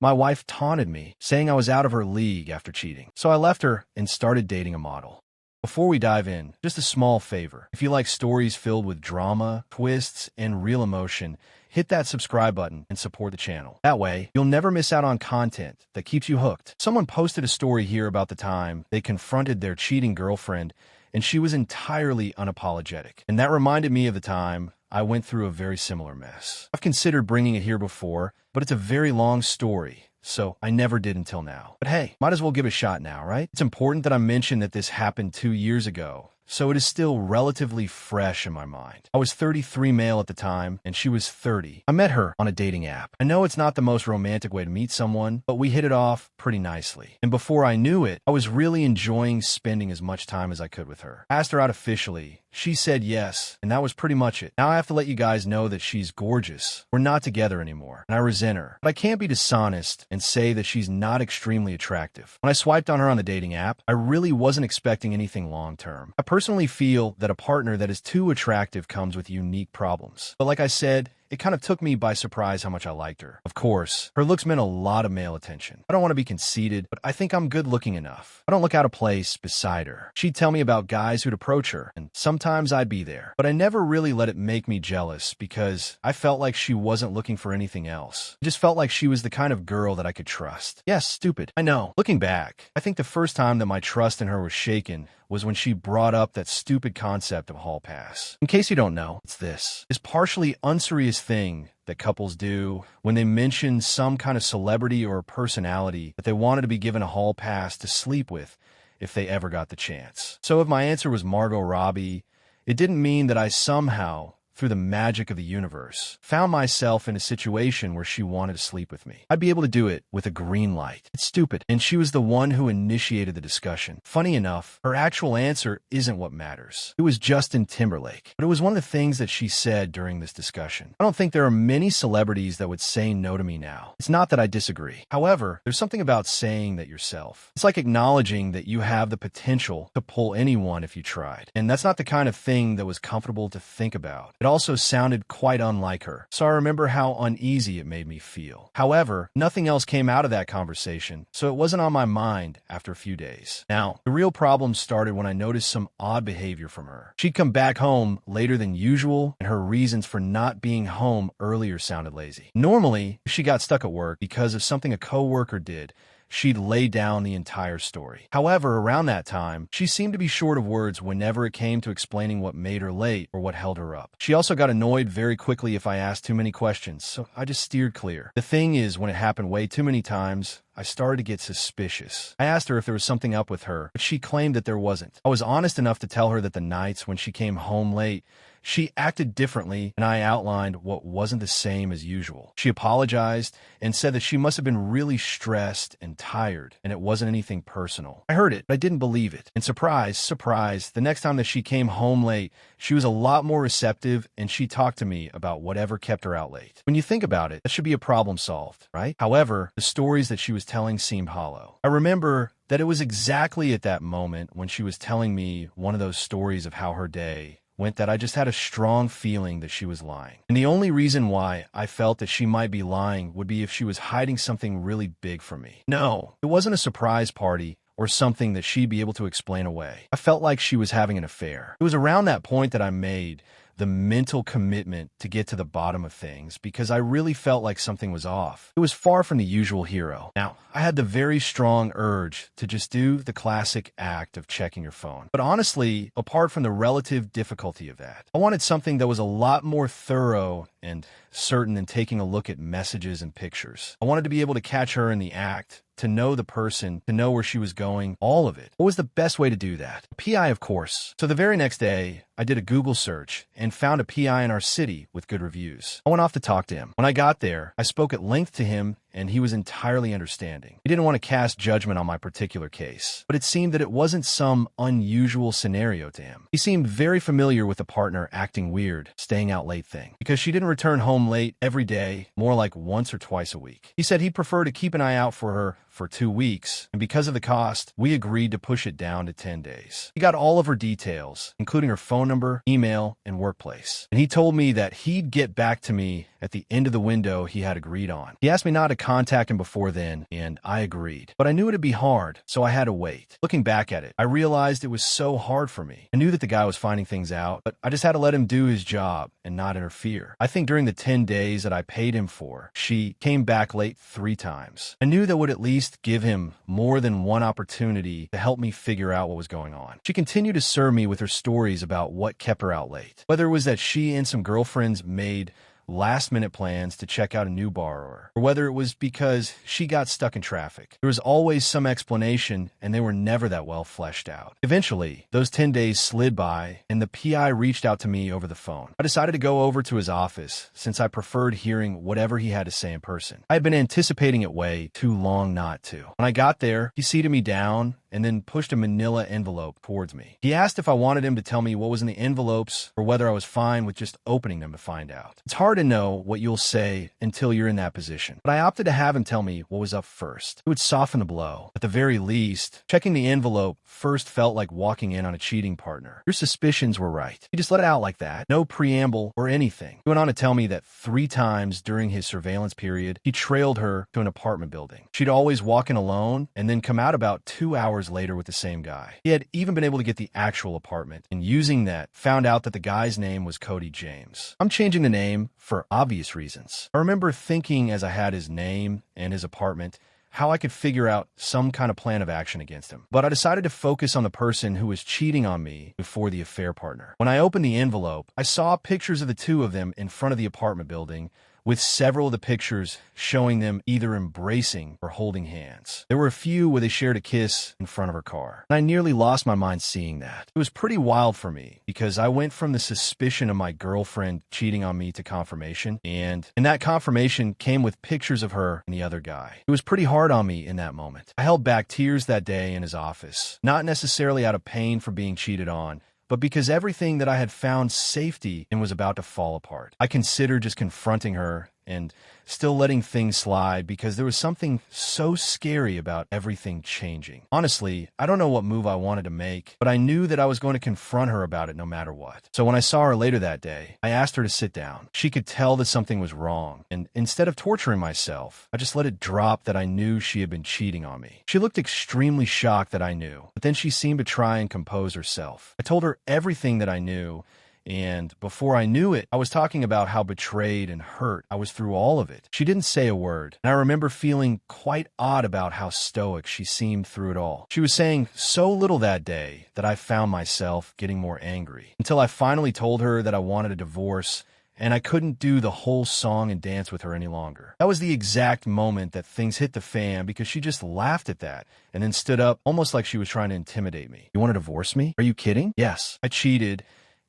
My wife taunted me, saying I was out of her league after cheating. So I left her and started dating a model. Before we dive in, just a small favor. If you like stories filled with drama, twists, and real emotion, hit that subscribe button and support the channel. That way, you'll never miss out on content that keeps you hooked. Someone posted a story here about the time they confronted their cheating girlfriend, and she was entirely unapologetic. And that reminded me of the time I went through a very similar mess. I've considered bringing it here before, but it's a very long story, so I never did until now. But hey, might as well give it a shot now, right? It's important that I mention that this happened 2 years ago, so it is still relatively fresh in my mind. I was 33 male at the time, and she was 30. I met her on a dating app. I know it's not the most romantic way to meet someone, but we hit it off pretty nicely. And before I knew it, I was really enjoying spending as much time as I could with her. I asked her out officially. She said yes, and that was pretty much it. Now I have to let you guys know that she's gorgeous. We're not together anymore, and I resent her. But I can't be dishonest and say that she's not extremely attractive. When I swiped on her on the dating app, I really wasn't expecting anything long-term. I personally feel that a partner that is too attractive comes with unique problems. But like I said, it kind of took me by surprise how much I liked her. Of course, her looks meant a lot of male attention. I don't want to be conceited, but I think I'm good looking enough. I don't look out of place beside her. She'd tell me about guys who'd approach her, and sometimes I'd be there. But I never really let it make me jealous because I felt like she wasn't looking for anything else. I just felt like she was the kind of girl that I could trust. Yes, stupid. I know. Looking back, I think the first time that my trust in her was shaken was when she brought up that stupid concept of hall pass. In case you don't know, it's this partially unserious thing that couples do when they mention some kind of celebrity or personality that they wanted to be given a hall pass to sleep with if they ever got the chance. So if my answer was Margot Robbie, it didn't mean that I somehow, through the magic of the universe, found myself in a situation where she wanted to sleep with me. I'd be able to do it with a green light. It's stupid. And she was the one who initiated the discussion. Funny enough, her actual answer isn't what matters. It was Justin Timberlake. But it was one of the things that she said during this discussion. I don't think there are many celebrities that would say no to me now. It's not that I disagree. However, there's something about saying that yourself. It's like acknowledging that you have the potential to pull anyone if you tried. And that's not the kind of thing that was comfortable to think about. It also sounded quite unlike her, so I remember how uneasy it made me feel. However, nothing else came out of that conversation, so it wasn't on my mind after a few days. Now, the real problem started when I noticed some odd behavior from her. She'd come back home later than usual, and her reasons for not being home earlier sounded lazy. Normally, if she got stuck at work because of something a coworker did, she'd lay down the entire story. However, around that time, she seemed to be short of words whenever it came to explaining what made her late or what held her up. She also got annoyed very quickly if I asked too many questions, so I just steered clear. The thing is, when it happened way too many times, I started to get suspicious. I asked her if there was something up with her, but she claimed that there wasn't. I was honest enough to tell her that the nights when she came home late, she acted differently, and I outlined what wasn't the same as usual. She apologized and said that she must have been really stressed and tired, and it wasn't anything personal. I heard it, but I didn't believe it. And surprise, surprise, the next time that she came home late, she was a lot more receptive, and she talked to me about whatever kept her out late. When you think about it, that should be a problem solved, right? However, the stories that she was telling seemed hollow. I remember that it was exactly at that moment when she was telling me one of those stories of how her day went that I just had a strong feeling that she was lying. And the only reason why I felt that she might be lying would be if she was hiding something really big from me. No, it wasn't a surprise party or something that she'd be able to explain away. I felt like she was having an affair. It was around that point that I made the mental commitment to get to the bottom of things because I really felt like something was off. It was far from the usual hero. Now, I had the very strong urge to just do the classic act of checking your phone. But honestly, apart from the relative difficulty of that, I wanted something that was a lot more thorough and certain than taking a look at messages and pictures. I wanted to be able to catch her in the act, to know the person, to know where she was going, all of it. What was the best way to do that? A PI, of course. So the very next day, I did a Google search and found a PI in our city with good reviews. I went off to talk to him. When I got there, I spoke at length to him, and he was entirely understanding. He didn't want to cast judgment on my particular case, but it seemed that it wasn't some unusual scenario to him. He seemed very familiar with the partner acting weird, staying out late thing, because she didn't return home late every day, more like once or twice a week. He said he'd prefer to keep an eye out for her for 2 weeks, and because of the cost, we agreed to push it down to 10 days. He got all of her details, including her phone number, email, and workplace. And he told me that he'd get back to me at the end of the window he had agreed on. He asked me not to contact him before then, and I agreed. But I knew it'd be hard, so I had to wait. Looking back at it, I realized it was so hard for me. I knew that the guy was finding things out, but I just had to let him do his job and not interfere. I think during the 10 days that I paid him for, she came back late 3 times. I knew that would at least give him more than one opportunity to help me figure out what was going on. She continued to serve me with her stories about what kept her out late. Whether it was that she and some girlfriends made last-minute plans to check out a new borrower, or whether it was because she got stuck in traffic. There was always some explanation, and they were never that well fleshed out. Eventually, those 10 days slid by, and the PI reached out to me over the phone. I decided to go over to his office, since I preferred hearing whatever he had to say in person. I had been anticipating it way too long not to. When I got there, he seated me down and then pushed a manila envelope towards me. He asked if I wanted him to tell me what was in the envelopes or whether I was fine with just opening them to find out. It's hard to know what you'll say until you're in that position, but I opted to have him tell me what was up first. It would soften the blow. At the very least, checking the envelope first felt like walking in on a cheating partner. Your suspicions were right. He just let it out like that. No preamble or anything. He went on to tell me that 3 times during his surveillance period, he trailed her to an apartment building. She'd always walk in alone and then come out about 2 hours later with the same guy. He had even been able to get the actual apartment, and using that, found out that the guy's name was Cody James. I'm changing the name for obvious reasons. I remember thinking as I had his name and his apartment, how I could figure out some kind of plan of action against him. But I decided to focus on the person who was cheating on me before the affair partner. When I opened the envelope, I saw pictures of the two of them in front of the apartment building, with several of the pictures showing them either embracing or holding hands. There were a few where they shared a kiss in front of her car, and I nearly lost my mind seeing that. It was pretty wild for me, because I went from the suspicion of my girlfriend cheating on me to confirmation, and that confirmation came with pictures of her and the other guy. It was pretty hard on me in that moment. I held back tears that day in his office, not necessarily out of pain for being cheated on, but because everything that I had found safety in was about to fall apart. I considered just confronting her and still letting things slide because there was something so scary about everything changing. Honestly, I don't know what move I wanted to make, but I knew that I was going to confront her about it no matter what. So when I saw her later that day, I asked her to sit down. She could tell that something was wrong, and instead of torturing myself, I just let it drop that I knew she had been cheating on me. She looked extremely shocked that I knew, but then she seemed to try and compose herself. I told her everything that I knew, and before I knew it, I was talking about how betrayed and hurt I was through all of it. She didn't say a word, and I remember feeling quite odd about how stoic she seemed through it all. She was saying so little that day that I found myself getting more angry, until I finally told her that I wanted a divorce, and I couldn't do the whole song and dance with her any longer. That was the exact moment that things hit the fan, because she just laughed at that and then stood up almost like she was trying to intimidate me. "You want to divorce me? Are you kidding?" "Yes, I cheated,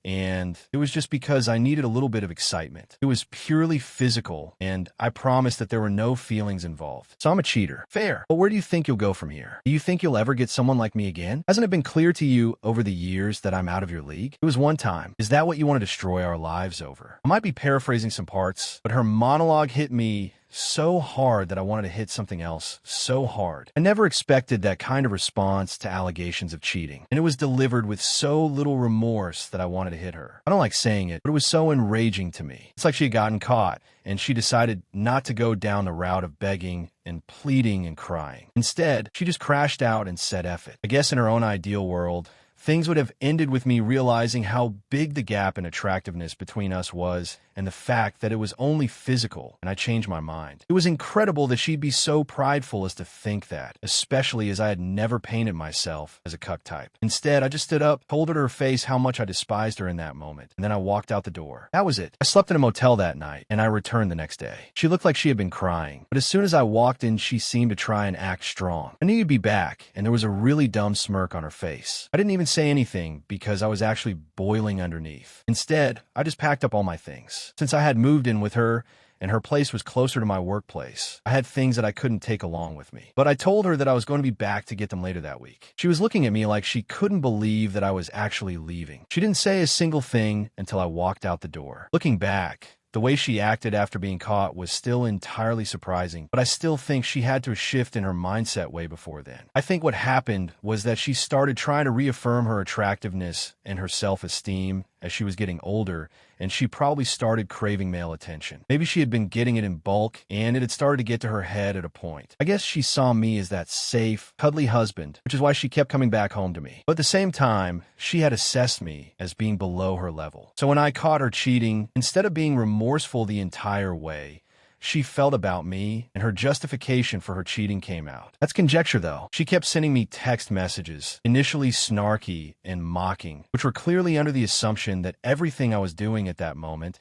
and it was just because I needed a little bit of excitement. It was purely physical, and I promised that there were no feelings involved. So I'm a cheater." "Fair. But where do you think you'll go from here? Do you think you'll ever get someone like me again? Hasn't it been clear to you over the years that I'm out of your league? It was one time. Is that what you want to destroy our lives over?" I might be paraphrasing some parts, but her monologue hit me so hard that I wanted to hit something else so hard. I never expected that kind of response to allegations of cheating, and it was delivered with so little remorse that I wanted to hit her. I don't like saying it, but it was so enraging to me. It's like she had gotten caught, and she decided not to go down the route of begging and pleading and crying. Instead, she just crashed out and said F it. I guess in her own ideal world, things would have ended with me realizing how big the gap in attractiveness between us was, and the fact that it was only physical, and I changed my mind. It was incredible that she'd be so prideful as to think that, especially as I had never painted myself as a cuck type. Instead, I just stood up, told her to her face how much I despised her in that moment, and then I walked out the door. That was it. I slept in a motel that night, and I returned the next day. She looked like she had been crying, but as soon as I walked in, she seemed to try and act strong. I knew you'd be back, and there was a really dumb smirk on her face. I didn't even say anything because I was actually boiling underneath. Instead, I just packed up all my things. Since I had moved in with her and her place was closer to my workplace, I had things that I couldn't take along with me. But I told her that I was going to be back to get them later that week. She was looking at me like she couldn't believe that I was actually leaving. She didn't say a single thing until I walked out the door. Looking back, The way she acted after being caught was still entirely surprising, but I still think she had to shift in her mindset way before then. I think what happened was that she started trying to reaffirm her attractiveness and her self-esteem as she was getting older, and she probably started craving male attention. Maybe she had been getting it in bulk, and it had started to get to her head at a point. I guess she saw me as that safe, cuddly husband, which is why she kept coming back home to me. But at the same time, she had assessed me as being below her level. So when I caught her cheating, instead of being remorseful the entire way, she felt about me, and her justification for her cheating came out. That's conjecture, though. She kept sending me text messages, initially snarky and mocking, which were clearly under the assumption that everything I was doing at that moment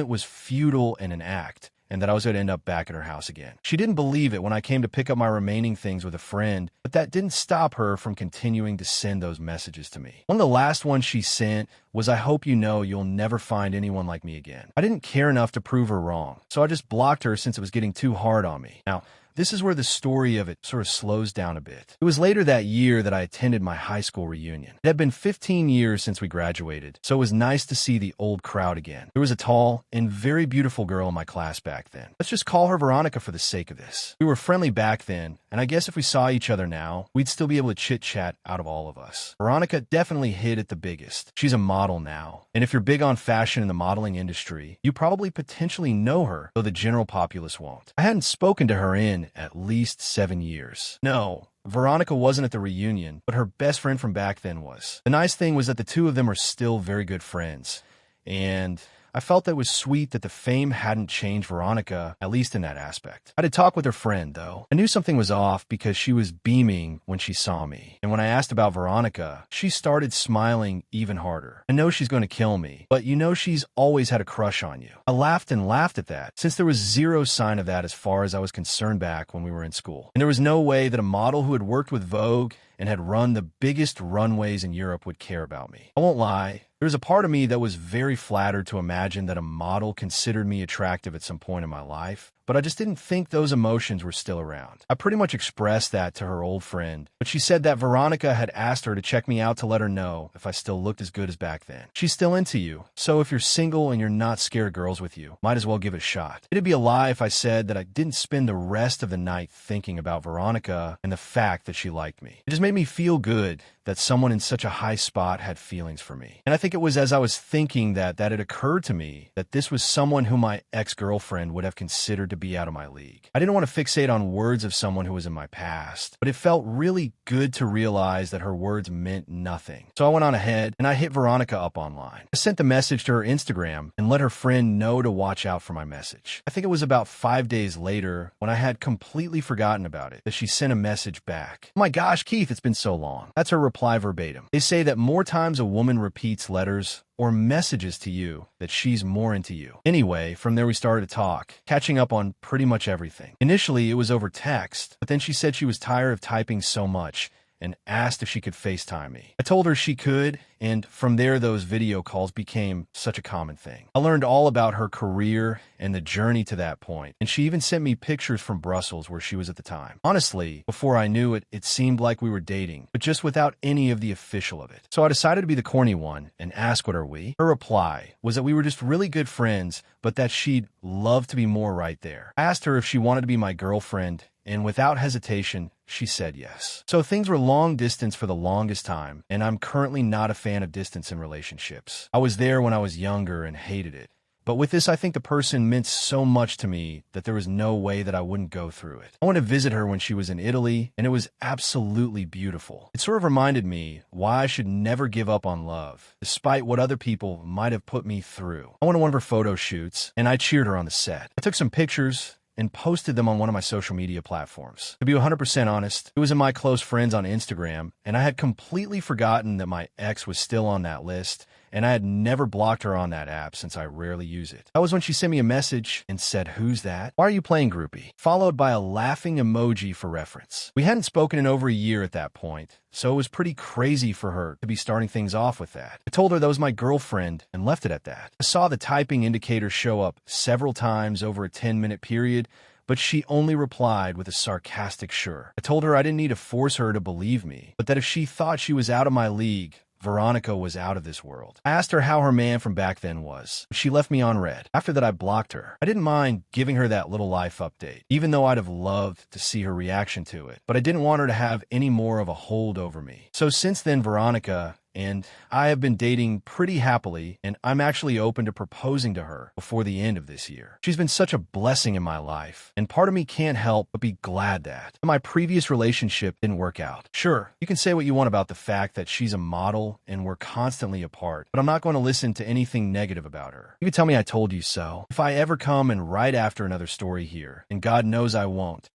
was futile and an act, and that I was going to end up back at her house again. She didn't believe it when I came to pick up my remaining things with a friend, but that didn't stop her from continuing to send those messages to me. One of the last ones she sent was, "I hope you know you'll never find anyone like me again." I didn't care enough to prove her wrong, so I just blocked her since it was getting too hard on me. Now, this is where the story of it sort of slows down a bit. It was later that year that I attended my high school reunion. It had been 15 years since we graduated, so it was nice to see the old crowd again. There was a tall and very beautiful girl in my class back then. Let's just call her Veronica for the sake of this. We were friendly back then, and I guess if we saw each other now, we'd still be able to chit-chat out of all of us. Veronica definitely hit it the biggest. She's a model now, and if you're big on fashion in the modeling industry, you probably potentially know her, though the general populace won't. I hadn't spoken to her in at least 7 years. No, Veronica wasn't at the reunion, but her best friend from back then was. The nice thing was that the two of them are still very good friends, and I felt that it was sweet that the fame hadn't changed Veronica, at least in that aspect. I had to talk with her friend, though. I knew something was off because she was beaming when she saw me. And when I asked about Veronica, she started smiling even harder. I know she's going to kill me, but you know she's always had a crush on you. I laughed and laughed at that, since there was zero sign of that as far as I was concerned back when we were in school. And there was no way that a model who had worked with Vogue and had run the biggest runways in Europe would care about me. I won't lie. There was a part of me that was very flattered to imagine that a model considered me attractive at some point in my life, but I just didn't think those emotions were still around. I pretty much expressed that to her old friend, but she said that Veronica had asked her to check me out to let her know if I still looked as good as back then. She's still into you, so if you're single and you're not scared of girls with you, might as well give it a shot. It'd be a lie if I said that I didn't spend the rest of the night thinking about Veronica and the fact that she liked me. It just made me feel good that someone in such a high spot had feelings for me. And I think it was as I was thinking that it occurred to me that this was someone who my ex-girlfriend would have considered to be out of my league. I didn't want to fixate on words of someone who was in my past, but it felt really good to realize that her words meant nothing. So I went on ahead and I hit Veronica up online. I sent the message to her Instagram and let her friend know to watch out for my message. I think it was about 5 days later, when I had completely forgotten about it, that she sent a message back. "Oh my gosh, Keith, it's been so long." That's her reply verbatim. They say that more times a woman repeats letters or messages to you that she's more into you. Anyway, from there we started to talk, catching up on pretty much everything. Initially, it was over text, but then she said she was tired of typing so much and asked if she could FaceTime me. I told her she could, and from there those video calls became such a common thing. I learned all about her career and the journey to that point, and she even sent me pictures from Brussels where she was at the time. Honestly, before I knew it, it seemed like we were dating, but just without any of the official of it. So I decided to be the corny one and ask what are we? Her reply was that we were just really good friends, but that she'd love to be more right there. I asked her if she wanted to be my girlfriend, and without hesitation, she said yes. So things were long distance for the longest time, and I'm currently not a fan of distance in relationships. I was there when I was younger and hated it. But with this, I think the person meant so much to me that there was no way that I wouldn't go through it. I went to visit her when she was in Italy, and it was absolutely beautiful. It sort of reminded me why I should never give up on love, despite what other people might have put me through. I went to one of her photo shoots, and I cheered her on the set. I took some pictures and posted them on one of my social media platforms. To be 100% honest, it was in my close friends on Instagram, and I had completely forgotten that my ex was still on that list, and I had never blocked her on that app since I rarely use it. That was when she sent me a message and said, "Who's that? Why are you playing groupie?" Followed by a laughing emoji for reference. We hadn't spoken in over a year at that point, so it was pretty crazy for her to be starting things off with that. I told her that was my girlfriend and left it at that. I saw the typing indicator show up several times over a 10-minute period, but she only replied with a sarcastic sure. I told her I didn't need to force her to believe me, but that if she thought she was out of my league, Veronica was out of this world. I asked her how her man from back then was. She left me on read. After that, I blocked her. I didn't mind giving her that little life update, even though I'd have loved to see her reaction to it, but I didn't want her to have any more of a hold over me. So since then, Veronica and I have been dating pretty happily, and I'm actually open to proposing to her before the end of this year. She's been such a blessing in my life, and part of me can't help but be glad that my previous relationship didn't work out. Sure, you can say what you want about the fact that she's a model and we're constantly apart, but I'm not going to listen to anything negative about her. You can tell me I told you so if I ever come and write after another story here, and God knows I won't.